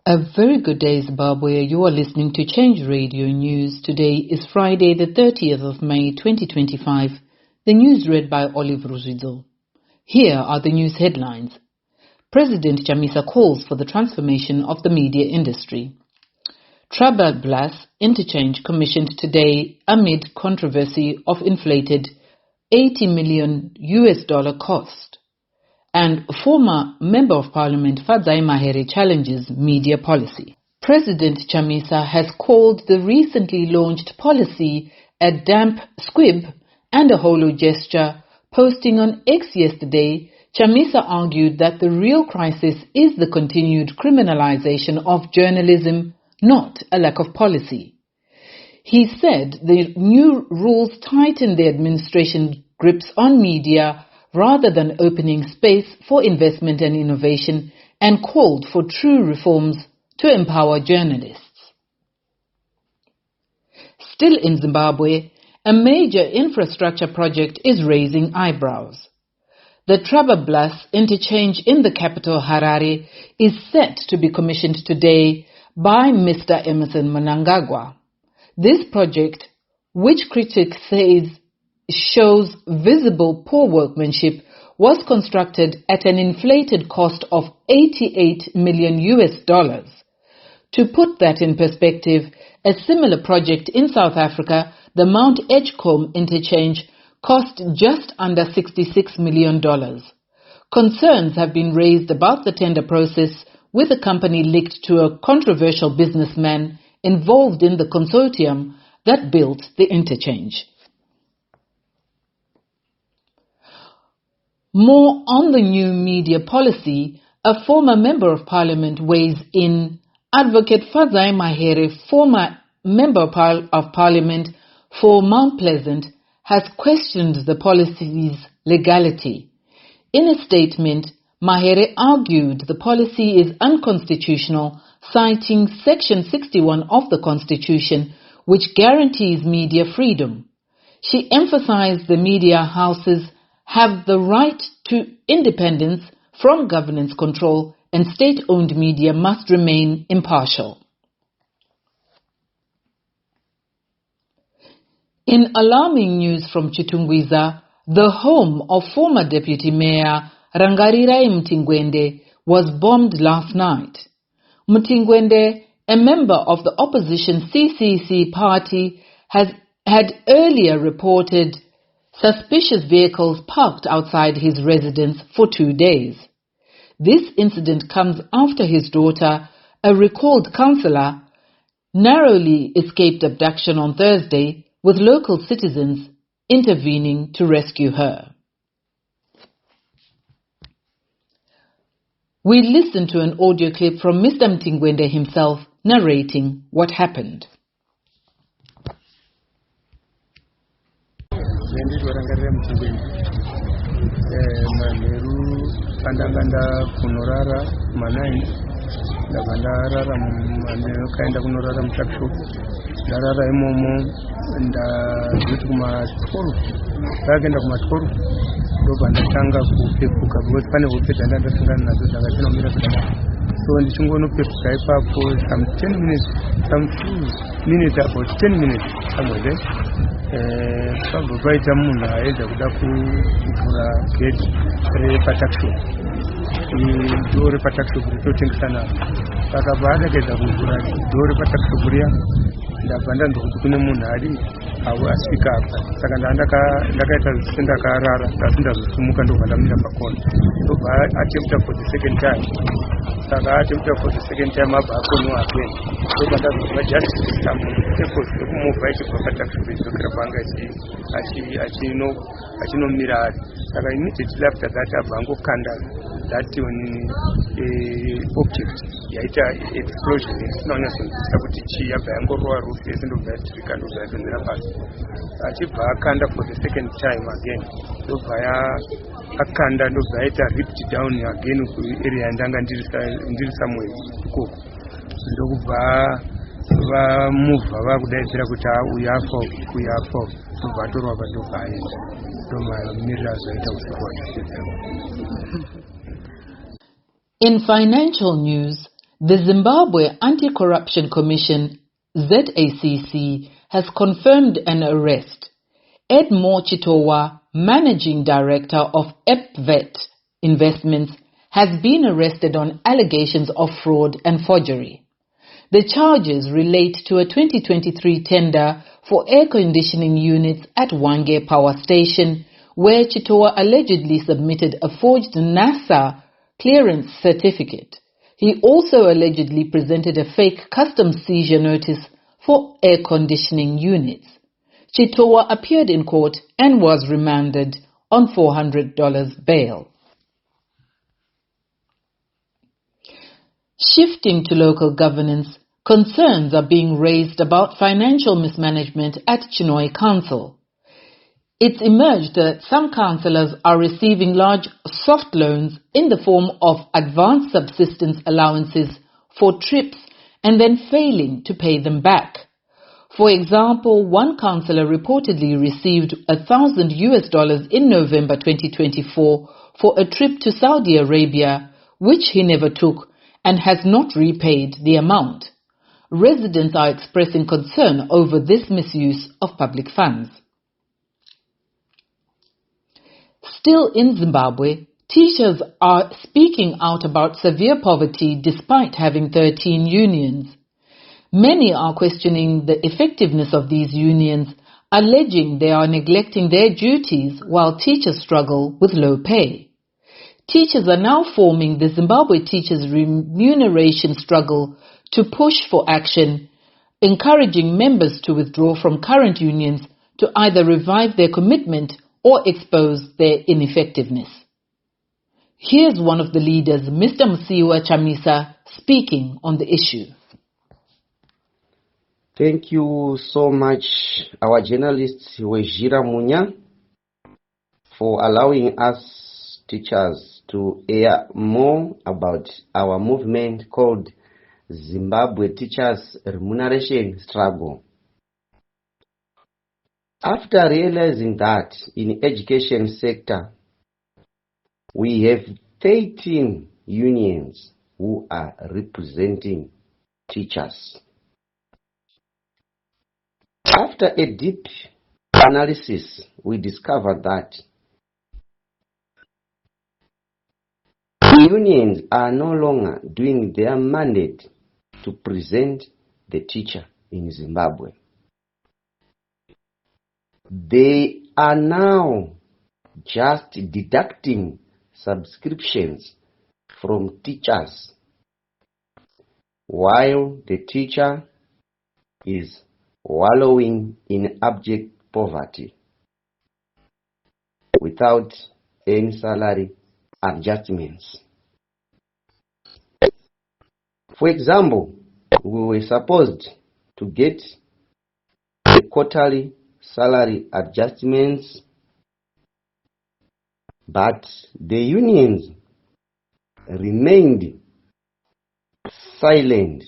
A very good day, Zimbabwe. You are listening to Change Radio News. Today is Friday, the 30th of May, 2025. The news read by Olive Ruzido. Here are the news headlines. President Chamisa calls for the transformation of the media industry. Trabablas Interchange commissioned today amid controversy of inflated $80 million cost. And former Member of Parliament Fadzai Mahere challenges media policy. President Chamisa has called the recently launched policy a damp squib and a hollow gesture. Posting on X yesterday, Chamisa argued that the real crisis is the continued criminalization of journalism, not a lack of policy. He said the new rules tighten the administration grips on media rather than opening space for investment and innovation, and called for true reforms to empower journalists. Still in Zimbabwe, a major infrastructure project is raising eyebrows. The Trabablas Interchange in the capital Harare is set to be commissioned today by Mr. Emerson Mnangagwa. This project, which critics say shows visible poor workmanship, was constructed at an inflated cost of $88 million. To put that in perspective, a similar project in South Africa, the Mount Edgecombe Interchange, cost just under $66 million. Concerns have been raised about the tender process, with the company linked to a controversial businessman involved in the consortium that built the interchange. More on the new media policy, a former Member of Parliament weighs in. Advocate Fadzai Mahere, former Member of Parliament for Mount Pleasant, has questioned the policy's legality. In a statement, Mahere argued the policy is unconstitutional, citing Section 61 of the Constitution, which guarantees media freedom. She emphasized the media houses have the right to independence from governance control, and state-owned media must remain impartial. In alarming news from Chitungwiza, the home of former Deputy Mayor Rangarirai Mtingwende was bombed last night. Mtingwende, a member of the opposition CCC party, had earlier reported suspicious vehicles parked outside his residence for 2 days. This incident comes after his daughter, a recalled councillor, narrowly escaped abduction on Thursday, with local citizens intervening to rescue her. We listen to an audio clip from Mr. Mtingwende himself narrating what happened. Kandanganda kunorara manai ndakandarara kaenda kunorara mutakishopu ndarara imomo ndazoti kuma12 ndakaenda kuma12 ndobva ndatanga kupepuka because pane hope dzandandasangana nadzo dzakatinomira kudai, so ndichingonopepuka ipapo some 10 minutes, some 2 minutes, about 10 minutes somewhere there. Pabva paita munhu aedza kuda kuvhura gate repatakishopu, dho repatakishopu ritotengesa naro. Saka paadakaedza kuvhura dho repatakishopu riya, ndabva ndanzwa kune munhu ari asvika apa. Saka ndakaita sendakarara, asi ndazosumuka ndobva ndamira pakona. Ndobva atempta for the second time. Saka atempta for the second time abva akonwa again. Ndobva ndazozwa just some efforts yekumovha ichibva patakishopu ichidzoka panga achinomira ari. Saka immediately after that abva angokanda that object yaita explosion isina kunyatsozivisisa kuti chii, yabva yangorova roof yese ndobva yatirika ndobva yadonhera pasi. Achibva akanda for the second time again, ndobva akanda ndobva yaita ripped down again kuarea yandanga ndiri somewhere ikoko. Ndokubva vamuvha vakudaidzira kuti uyafa ndobva atorwa padobva aenda. Ndomamirira zvaita usiku hwachipedzeko. In financial news, The Zimbabwe Anti-Corruption Commission, ZACC, has confirmed an arrest. Edmore Chitowa, Managing Director of EPVET Investments, has been arrested on allegations of fraud and forgery. The charges relate to a 2023 tender for air conditioning units at Wange Power Station, where Chitowa allegedly submitted a forged NASA clearance certificate. He also allegedly presented a fake customs seizure notice for air conditioning units. Chitowa appeared in court and was remanded on $400 bail. Shifting to local governance, concerns are being raised about financial mismanagement at Chinhoyi Council. It's emerged that some councillors are receiving large soft loans in the form of advanced subsistence allowances for trips and then failing to pay them back. For example, one councillor reportedly received $1,000 in November 2024 for a trip to Saudi Arabia, which he never took and has not repaid the amount. Residents are expressing concern over this misuse of public funds. Still in Zimbabwe, teachers are speaking out about severe poverty despite having 13 unions. Many are questioning the effectiveness of these unions, alleging they are neglecting their duties while teachers struggle with low pay. Teachers are now forming the Zimbabwe Teachers' Remuneration Struggle to push for action, encouraging members to withdraw from current unions to either revive their commitment or expose their ineffectiveness. Here's one of the leaders, Mr. Musiwa Chamisa, speaking on the issue. Thank you so much, our journalist Wejira Munya, for allowing us teachers to hear more about our movement called Zimbabwe Teachers Remuneration Struggle. After realizing that in education sector, we have 13 unions who are representing teachers. After a deep analysis, we discovered that unions are no longer doing their mandate to present the teacher in Zimbabwe. They are now just deducting subscriptions from teachers while the teacher is wallowing in abject poverty without any salary adjustments. For example, we were supposed to get a quarterly salary adjustments, but the unions remained silent.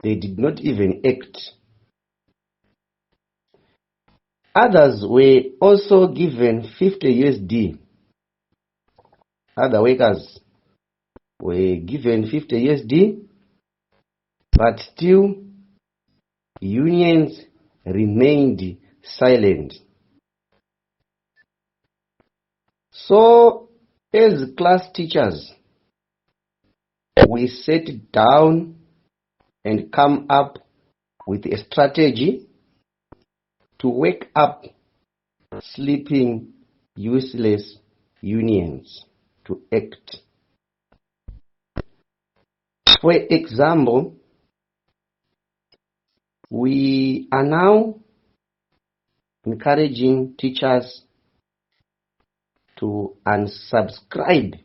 They did not even act. Others were also given 50 USD. Other workers were given 50 USD, but still unions remained silent. So, as class teachers, we sat down and come up with a strategy to wake up sleeping, useless unions to act. For example, we are now encouraging teachers to unsubscribe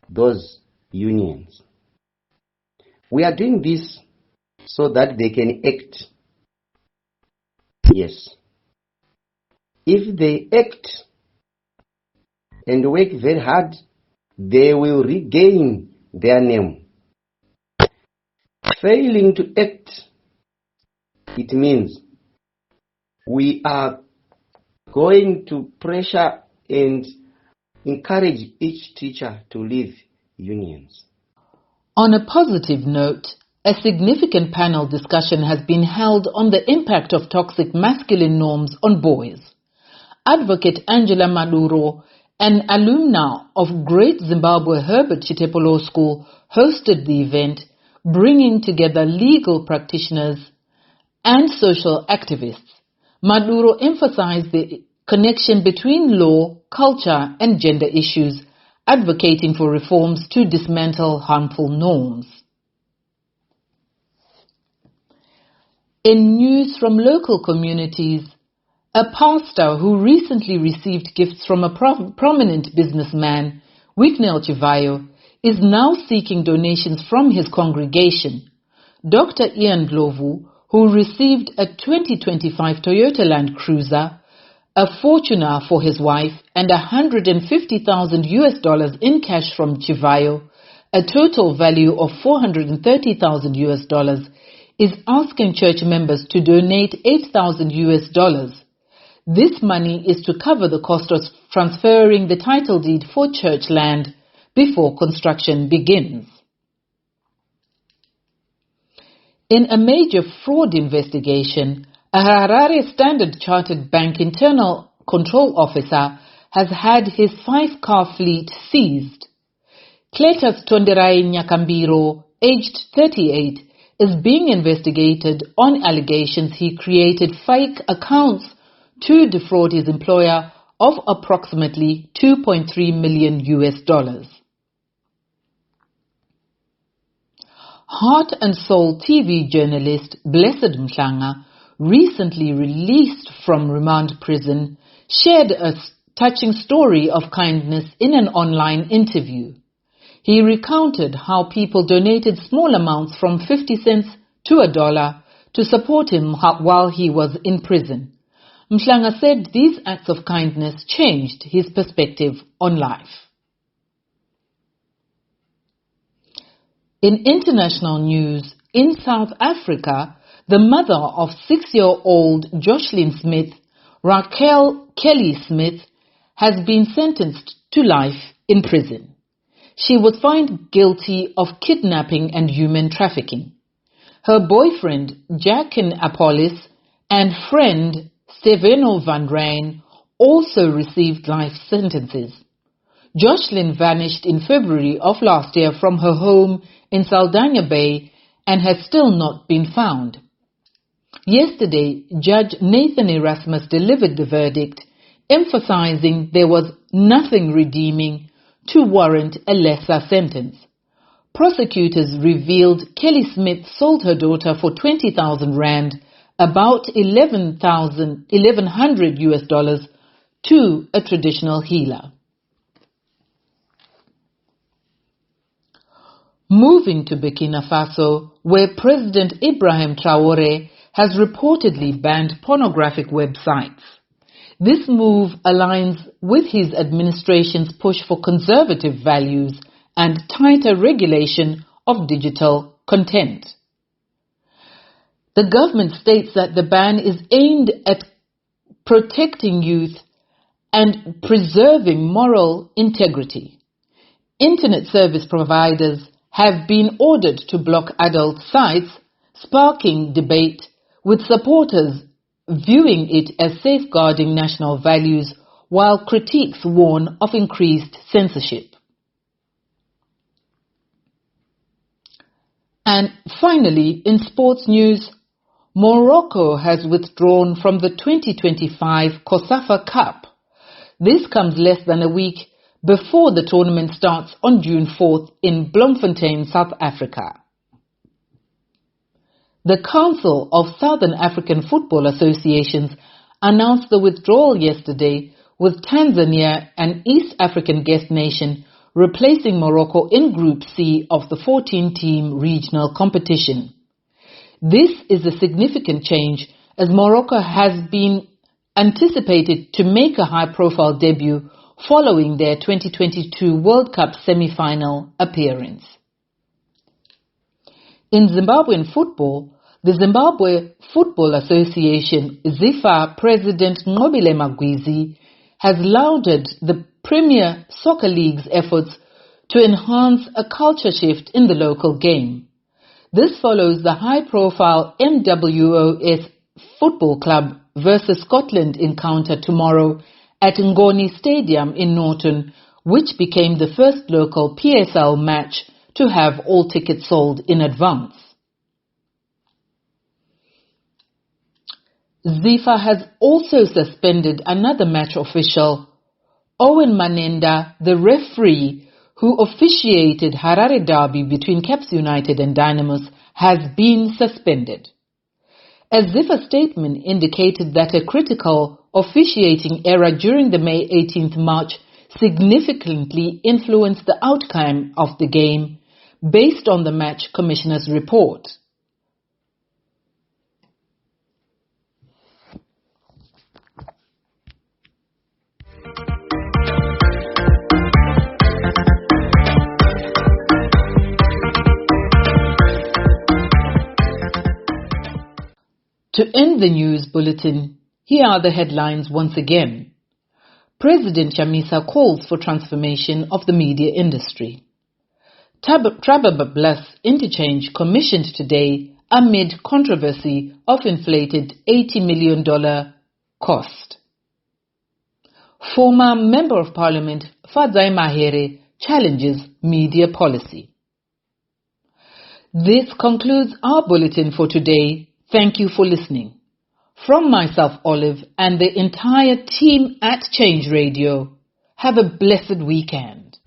those unions. We are doing this so that they can act. Yes. If they act and work very hard, they will regain their name. Failing to act, it means we are going to pressure and encourage each teacher to leave unions. On a positive note, a significant panel discussion has been held on the impact of toxic masculine norms on boys. Advocate Angela Maduro, an alumna of Great Zimbabwe Herbert Chitepolo School, hosted the event, bringing together legal practitioners and social activists. Maduro emphasized the connection between law, culture, and gender issues, advocating for reforms to dismantle harmful norms. In news from local communities, a pastor who recently received gifts from a prominent businessman, Whitnell Chivayo, is now seeking donations from his congregation. Dr. Ian Dlovu, who received a 2025 Toyota Land Cruiser, a Fortuner for his wife, and $150,000 in cash from Chivayo, a total value of $430,000, is asking church members to donate $8,000. This money is to cover the cost of transferring the title deed for church land before construction begins. In a major fraud investigation, a Harare Standard Chartered Bank internal control officer has had his 5-car fleet seized. Cletus Tonderai Nyakambiro, aged 38, is being investigated on allegations he created fake accounts to defraud his employer of approximately $2.3 million. Heart and Soul TV journalist Blessed Mhlanga, recently released from remand prison, shared a touching story of kindness in an online interview. He recounted how people donated small amounts from 50 cents to $1 to support him while he was in prison. Mhlanga said these acts of kindness changed his perspective on life. In international news, in South Africa, the mother of 6-year-old Jocelyn Smith, Raquel Kelly Smith, has been sentenced to life in prison. She was found guilty of kidnapping and human trafficking. Her boyfriend, Jackin Apollis, and friend, Steveno van Rijn, also received life sentences. Jocelyn vanished in February of last year from her home in Saldanha Bay and has still not been found. Yesterday, Judge Nathan Erasmus delivered the verdict, emphasizing there was nothing redeeming to warrant a lesser sentence. Prosecutors revealed Kelly Smith sold her daughter for 20,000 rand, about $1,100 to a traditional healer. Moving to Burkina Faso, where President Ibrahim Traoré has reportedly banned pornographic websites. This move aligns with his administration's push for conservative values and tighter regulation of digital content. The government states that the ban is aimed at protecting youth and preserving moral integrity. Internet service providers have been ordered to block adult sites, sparking debate, with supporters viewing it as safeguarding national values, while critics warn of increased censorship. And finally, in sports news, Morocco has withdrawn from the 2025 COSAFA Cup. This comes less than a week before the tournament starts on June 4th in Bloemfontein, South Africa. The Council of Southern African Football Associations announced the withdrawal yesterday, with Tanzania, an East African guest nation, replacing Morocco in Group C of the 14-team regional competition. This is a significant change, as Morocco has been anticipated to make a high-profile debut following their 2022 World Cup semi-final appearance. In Zimbabwean football, the Zimbabwe Football Association ZIFA President Nqobile Magwizi has lauded the Premier Soccer League's efforts to enhance a culture shift in the local game. This follows the high-profile MWOS Football Club versus Scotland encounter tomorrow at Ngoni Stadium in Norton, which became the first local PSL match to have all tickets sold in advance. ZIFA has also suspended another match official. Owen Manenda, the referee who officiated Harare derby between Caps United and Dynamos, has been suspended. A ZIFA statement indicated that a critical officiating error during the May 18th match significantly influenced the outcome of the game, based on the match commissioner's report. To end the news bulletin, here are the headlines once again. President Chamisa calls for transformation of the media industry. Trabablas Interchange commissioned today amid controversy of inflated $80 million cost. Former Member of Parliament Fadzai Mahere challenges media policy. This concludes our bulletin for today. Thank you for listening. From myself, Olive, and the entire team at Change Radio, have a blessed weekend.